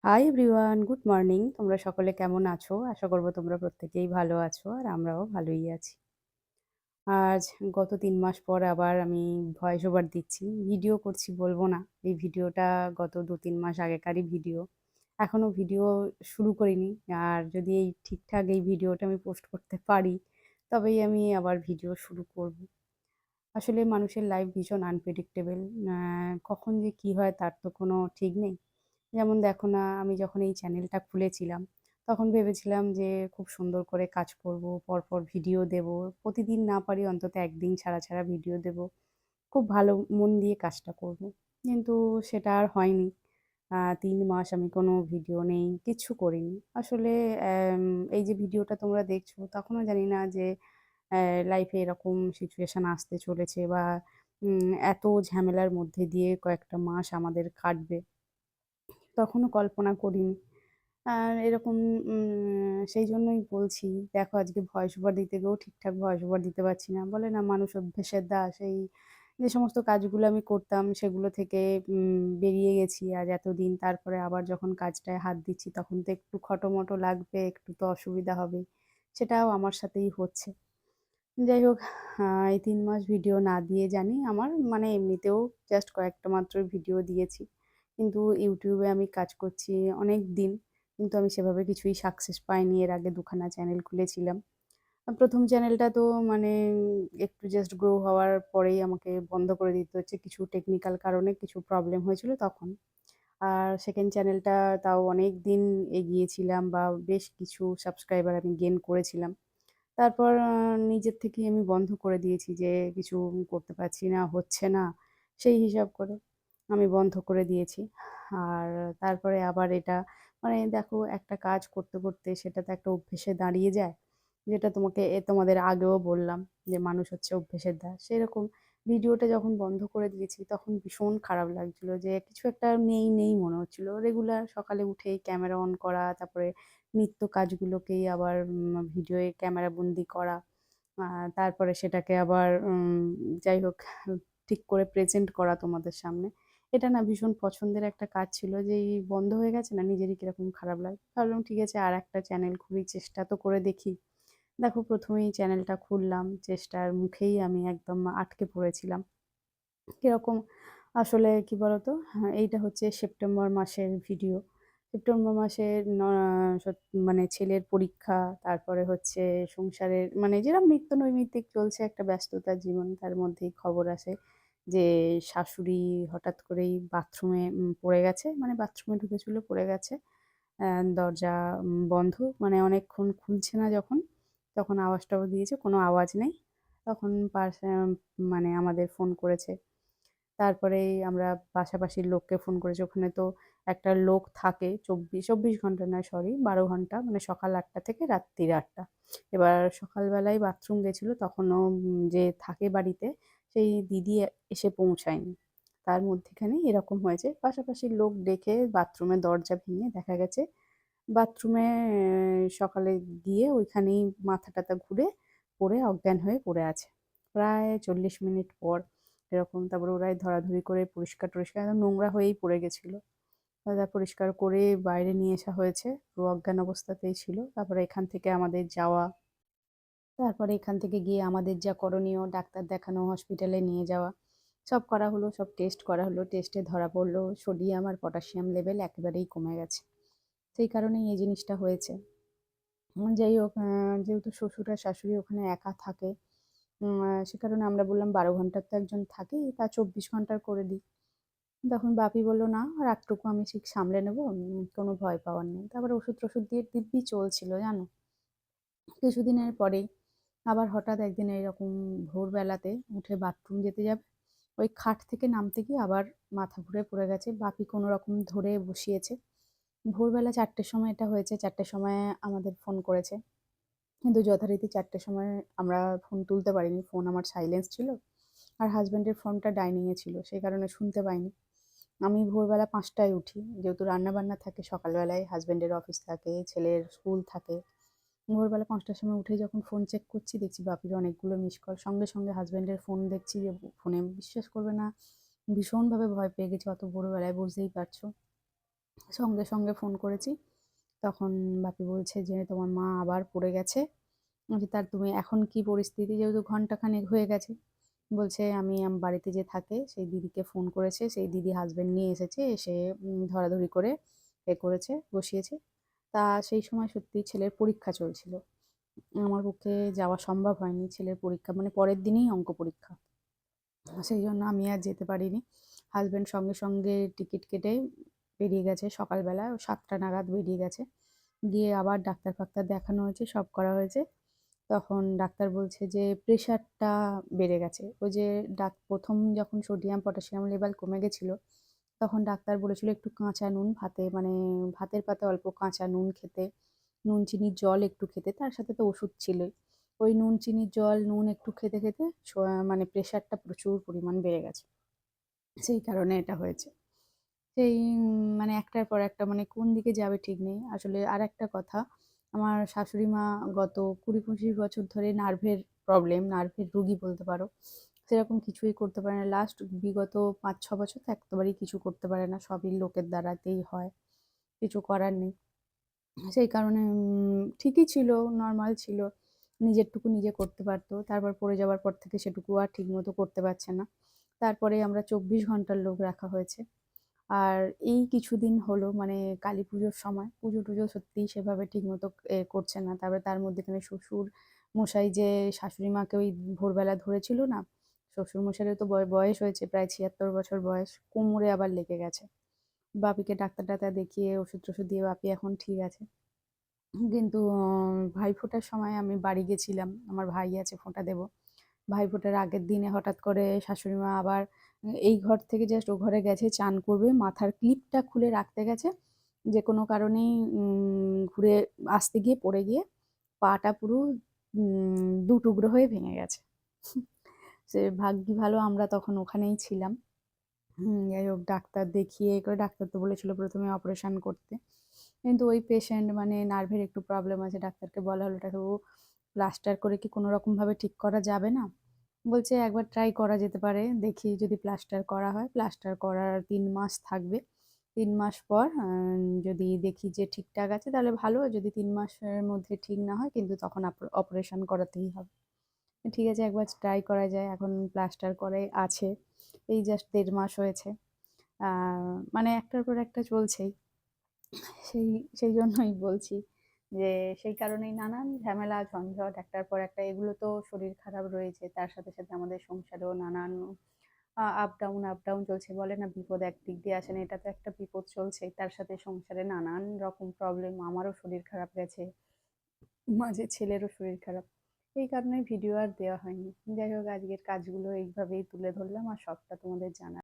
Hi everyone, good morning. তোমরা সকলে কেমন আছো? আশা করব তোমরা প্রত্যেকেই ভালো আছো আর আমরাও ভালোই আছি। আজ গত ৩ মাস পর আবার আমি ভয়েস ওভার দিচ্ছি। ভিডিও করছি বলব না। এই ভিডিওটা গত ২-৩ মাস আগেকারই ভিডিও। এখনো ভিডিও শুরু করিনি। আর যদি ঠিকঠাক এই ভিডিওটা আমি পোস্ট করতে পারি, তবেই আমি আবার ভিডিও শুরু করব। আসলে মানুষের লাইফ ভীষণ আনপ্রেডিক্টেবল। আ কখন যে কি হয় তার তো কোনো ঠিক নেই। যেমন দেখো না, আমি যখন এই চ্যানেলটা খুলেছিলাম, তখন ভেবেছিলাম যে খুব সুন্দর করে কাজ করব, পরপর ভিডিও দেব। প্রতিদিন না পারি অন্তত একদিন ছাড়া, ছাড়া ভিডিও দেব। খুব ভালো মন দিয়ে কাজটা করব। কিন্তু সেটা আর হয়নি। ৩ মাস আমি কোনো ভিডিও নেই, কিচ্ছু করিনি। আসলে অ্যাম এই যে ভিডিওটা তোমরা দেখছো, তখনও জানি না যে লাইফে এরকম সিচুয়েশান আসতে চলেছে বা এত ঝামেলার মধ্যে দিয়ে কয়েকটা মাস আমাদের কাটবে। তখনও কল্পনা করিনি। আর এরকম সেই জন্যই বলছি, দেখো আজকে ভয়েস ওভার দিতে গিয়েও ঠিকঠাক ভয়েস ওভার দিতে পারছি না। বলে না মানুষ অভ্যেসের দাস। এই যে সমস্ত কাজগুলো আমি করতাম সেগুলো থেকে বেরিয়ে গেছি আজ এতদিন। তারপরে আবার যখন কাজটায় হাত দিচ্ছি তখন তো একটু খটোমটো লাগবে, একটু তো অসুবিধা হবেই। সেটাও আমার সাথেই হচ্ছে। যাই হোক, এই ৩ মাস ভিডিও না দিয়ে জানি আমার মানে এমনিতেও জাস্ট কয়েকটা মাত্র ভিডিও দিয়েছি। কিন্তু ইউটিউবে আমি কাজ করছি অনেক দিন। কিন্তু আমি সেভাবে কিছুই সাকসেস পাইনি। এর আগে ২ খানা চ্যানেল খুলেছিলাম। ১ম চ্যানেলটা তো মানে একটু জাস্ট গ্রো হওয়ার পরেই আমাকে বন্ধ করে দিতে হচ্ছে। কিছু টেকনিক্যাল কারণে কিছু প্রবলেম হয়েছিল তখন। আর 2nd চ্যানেলটা তাও অনেকদিন এগিয়েছিলাম বা বেশ কিছু সাবস্ক্রাইবার আমি গেইন করেছিলাম। তারপর নিজের থেকেই আমি বন্ধ করে দিয়েছি যে কিছু করতে পারছি না, হচ্ছে না। সেই হিসাব করে আমি বন্ধ করে দিয়েছি। আর তারপরে আবার এটা মানে দেখো একটা কাজ করতে, করতে সেটা তো একটা অভ্যেসে দাঁড়িয়ে যায়। যেটা তোমাদের আগেও বললাম যে মানুষ হচ্ছে অভ্যেসের দাস। সেরকম ভিডিওটা যখন বন্ধ করে দিয়েছি তখন ভীষণ খারাপ লাগছিল যে কিছু একটা নেই, নেই মনে হচ্ছিল। রেগুলার সকালে উঠেই ক্যামেরা অন করা, তারপরে নিত্য কাজগুলোকেই আবার ভিডিওয়ে ক্যামেরাবন্দি করা। আ তারপরে সেটাকে আবার যাই হোক ঠিক করে প্রেজেন্ট করা তোমাদের সামনে। এটা না ভীষণ পছন্দের একটা কাজ ছিল যে এই বন্ধ হয়ে গেছে না নিজেরই কিরকম খারাপ লাগে। ভাবলাম ঠিক আছে আরেকটা চ্যানেল খুলি, চেষ্টা তো করে দেখি। দেখো ১ম এই চ্যানেলটা খুললাম, চেষ্টার মুখেই আমি একদম আটকে পড়েছিলাম। কিরকম আসলে কি বলতো? এইটা হচ্ছে সেপ্টেম্বর মাসের ভিডিও। সেপ্টেম্বর মাসের সত মানে ছেলের পরীক্ষা, তারপরে হচ্ছে সংসারের মানে যেরকম নিত্য নৈমিত্তিক চলছে একটা ব্যস্ততার জীবন, তার মধ্যেই খবর আসে যে শাশুড়ি হঠাৎ করেই বাথরুমে পড়ে গেছে। মানে বাথরুমে ঢুকেছিল, পড়ে গেছে। দরজা বন্ধ মানে অনেকক্ষণ খুলছে না যখন, তখন আওয়াজ-টাওয়াজ দিয়েছে, কোনো আওয়াজ নেই। তখন পাশে মানে আমাদের ফোন করেছে। তারপরেই আমরা পাশাপাশির লোককে ফোন করেছি। ওখানে তো একটা লোক থাকে ২৪ ঘন্টা নয় সরি ১২ ঘন্টা মানে সকাল ৮টা থেকে রাত্রির ৮টা। এবার সকালবেলায় বাথরুম গেছিল তখনও যে থাকে বাড়িতে সেই দিদি এসে পৌঁছায়নি। তার মধ্যিখানেই এরকম হয়েছে। পাশাপাশির লোক ডেকে বাথরুমের দরজা ভেঙে দেখা গেছে বাথরুমে সকালে গিয়ে ওইখানেই মাথা-টাথা ঘুরে পড়ে অজ্ঞান হয়ে পড়ে আছে। প্রায় ৪০ মিনিট পর এরকম তারপরে ওরাই ধরাধরি করে পরিষ্কার-টরিষ্কার একদম নোংরা হয়েই পড়ে গেছিল। পরিষ্কার করে বাইরে নিয়ে আসা হয়েছে। পুরো অজ্ঞান অবস্থাতেই ছিল। তারপরে এখান থেকে আমাদের যাওয়া, তারপরে এখান থেকে গিয়ে আমাদের যা করণীয় ডাক্তার দেখানো, হসপিটালে নিয়ে যাওয়া, সব করা হলো, সব টেস্ট করা হলো। টেস্টে ধরা পড়ল সোডিয়াম আর পটাশিয়াম লেভেল একেবারেই কমে গেছে। সেই কারণেই এই জিনিসটা হয়েছে। যাই হোক যেহেতু শ্বশুর আর শাশুড়ি ওখানে একা থাকে, সে কারণে আমরা বললাম ১২ ঘন্টার তো একজন থাকেই, তা ২৪ ঘন্টার করে দিই। তখন বাপি বলল, "না, রাতটুকু আমি ঠিক সামলে নেব। কোনো ভয় পাওয়ার নেই।" তারপরে ওষুধ-টষুধ দিয়ে দিব্যি চলছিল, জানো? কিছুদিনের পরেই আবার হঠাৎ একদিন এইরকম ভোরবেলাতে উঠে বাথরুম যেতে যাবে, ওই খাট থেকে নামতে গিয়ে আবার মাথা ঘুরে পড়ে গেছে। বাপি কোনোরকম ধরে বসিয়েছে। ভোরবেলা ৪টের সময় এটা হয়েছে। ৪টের সময় আমাদের ফোন করেছে। কিন্তু যথারীতি ৪টের সময় আমরা ফোন তুলতে পারিনি। ফোন আমার সাইলেন্স ছিল। আর হাসব্যান্ডের ফোনটা ডাইনিংয়ে ছিল। সেই কারণে শুনতে পাইনি। আমি ভোরবেলা ৫টায় উঠি। যেহেতু রান্নাবান্না থাকে সকালবেলায়, হাসব্যান্ডের অফিস থাকে, ছেলের স্কুল থাকে। ভোরবেলা ৫টার সময় উঠে যখন ফোন চেক করছি দেখছি বাপির অনেকগুলো মিস কল। সঙ্গে, সঙ্গে হাসব্যান্ডের ফোন দেখছি যে ফোনে বিশ্বাস করবে না ভীষণভাবে ভয় পেয়ে গেছি অত ভোরবেলায় বুঝতেই পারছো। সঙ্গে সঙ্গে ফোন করেছি। তখন বাপি বলছে যে, "তোমার মা আবার পড়ে গেছে।" বলছি, "তার তুমি এখন কি পরিস্থিতি?" যেহেতু ঘন্টাখানেক হয়ে গেছে। বলছে, "আমি বাড়িতে যে থাকে সেই দিদিকে ফোন করেছে। সেই দিদি হাসব্যান্ড নিয়ে এসেছে। এসে ধরাধরি করে করেছে, বসিয়েছে।" তা সেই সময় সত্যিই ছেলের পরীক্ষা চলছিল। আমার পক্ষে যাওয়া সম্ভব হয়নি। ছেলের পরীক্ষা মানে পরের দিনেই অঙ্ক পরীক্ষা। সেই জন্য আমি আর যেতে পারিনি। হাসব্যান্ড সঙ্গে সঙ্গে টিকিট কেটে বেরিয়ে গেছে সকালবেলা ৭টা নাগাদ বেরিয়ে গেছে। গিয়ে আবার ডাক্তার-ফাক্তার দেখানো হয়েছে, সব করা হয়েছে। তখন ডাক্তার বলছে যে প্রেশারটা বেড়ে গেছে। ওই যে ১ম যখন সোডিয়াম, পটাশিয়াম লেভেল কমে গেছিল, তখন ডাক্তার বলেছিল একটু কাঁচা নুন ভাতে মানে ভাতের পাতে অল্প কাঁচা নুন খেতে, নুন চিনির জল একটু খেতে, তার সাথে তো ওষুধ ছিলই। ওই নুন চিনির জল, নুন একটু খেতে, খেতে মানে প্রেশারটা প্রচুর পরিমাণ বেড়ে গেছে। সেই কারণে এটা হয়েছে। সেই মানে একটার পর একটা মানে কোন দিকে যাবে ঠিক নেই। আসলে আরেকটা কথা, আমার শাশুড়ি মা গত ২০-২৫ বছর ধরে নার্ভের প্রবলেম, নার্ভের রোগী বলতে পারো। সেরকম কিছুই করতে পারে না। লাস্ট বিগত ৫-৬ বছর তো একেবারেই কিছু করতে পারে না। সবই লোকের দ্বারাতেই হয়। কিছু করার নেই। সেই কারণে ঠিকই ছিল, নরমাল ছিল। নিজেরটুকু নিজে করতে পারত। তারপর পড়ে যাওয়ার পর থেকে সেটুকু আর ঠিকমতো করতে পারছে না। তারপরে আমরা ২৪ ঘন্টার লোক রাখা হয়েছে। আর এই কিছুদিন হলো মানে কালীপুজোর সময় পুজো-টুজো সত্যিই সেভাবে ঠিকমতো করছে না। তারপরে তার মধ্যেখানে শ্বশুর মশাই যে শাশুড়ি মাকে ওই ভোরবেলা ধরেছিল না? শ্বশুর মশাইয়েরও তো বয়স হয়েছে প্রায় ৭৬ বছর বয়স। কোমরে আবার লেগে গেছে। বাপিকে ডাক্তার-টাক্তার দেখিয়ে ওষুধ-টষুধ দিয়ে বাপি এখন ঠিক আছে। কিন্তু ভাইফোঁটার সময় আমি বাড়ি গেছিলাম। আমার ভাই আছে, ফোঁটা দেব। ভাইফোঁটার আগের দিনে হঠাৎ করে শাশুড়ি মা আবার এই ঘর থেকে জাস্ট ও ঘরে গেছে চান করবে, মাথার ক্লিপটা খুলে রাখতে গেছে। যে কোনো কারণেই ঘুরে আসতে গিয়ে পড়ে গিয়ে পাটা পুরো ২ টুকরো হয়ে ভেঙে গেছে। সে ভাগ্যি ভালো আমরা তখন ওখানেই ছিলাম। যাই হোক ডাক্তার দেখিয়ে করে ডাক্তার তো বলেছিল ১ম এ অপারেশন করতে। কিন্তু ওই পেশেন্ট মানে নার্ভের একটু প্রবলেম আছে। ডাক্তারকে বলা হলো, "ডাক্তারবাবু প্লাস্টার করে কি কোনো রকমভাবে ঠিক করা যাবে না?" বলছে, "একবার ট্রাই করা যেতে পারে। দেখি যদি প্লাস্টার করা হয়। প্লাস্টার করার ৩ মাস থাকবে। ৩ মাস পর যদি দেখি যে ঠিকঠাক আছে তাহলে ভালো। যদি ৩ মাসের মধ্যে ঠিক না হয় কিন্তু তখন অপারেশন করাতেই হবে।" ঠিক আছে একবার ট্রাই করা যায়। এখন প্লাস্টার করে আছে। এই জাস্ট ১.৫ মাস হয়েছে। আ মানে একটার পর একটা চলছেই। সেই সেই জন্যই বলছি যে সেই কারণেই নানান ঝামেলা, ঝঞ্ঝট একটার পর একটা এগুলো তো শরীর খারাপ রয়েছে। তার সাথে, সাথে আমাদের সংসারেও নানান আপ ডাউন চলছে। বলে না বিপদ একদিক দিয়ে আসে না, এটা তো একটা বিপদ চলছেই। তার সাথে সংসারে নানান রকম প্রবলেম। আমারও শরীর খারাপ গেছে। মাঝে ছেলেরও শরীর খারাপ। এই কারণেই ভিডিও আর দেওয়া হয়নি। যাই হোক আজকের কাজগুলো এইভাবেই তুলে ধরলাম আর সবটা তোমাদের জানালাম।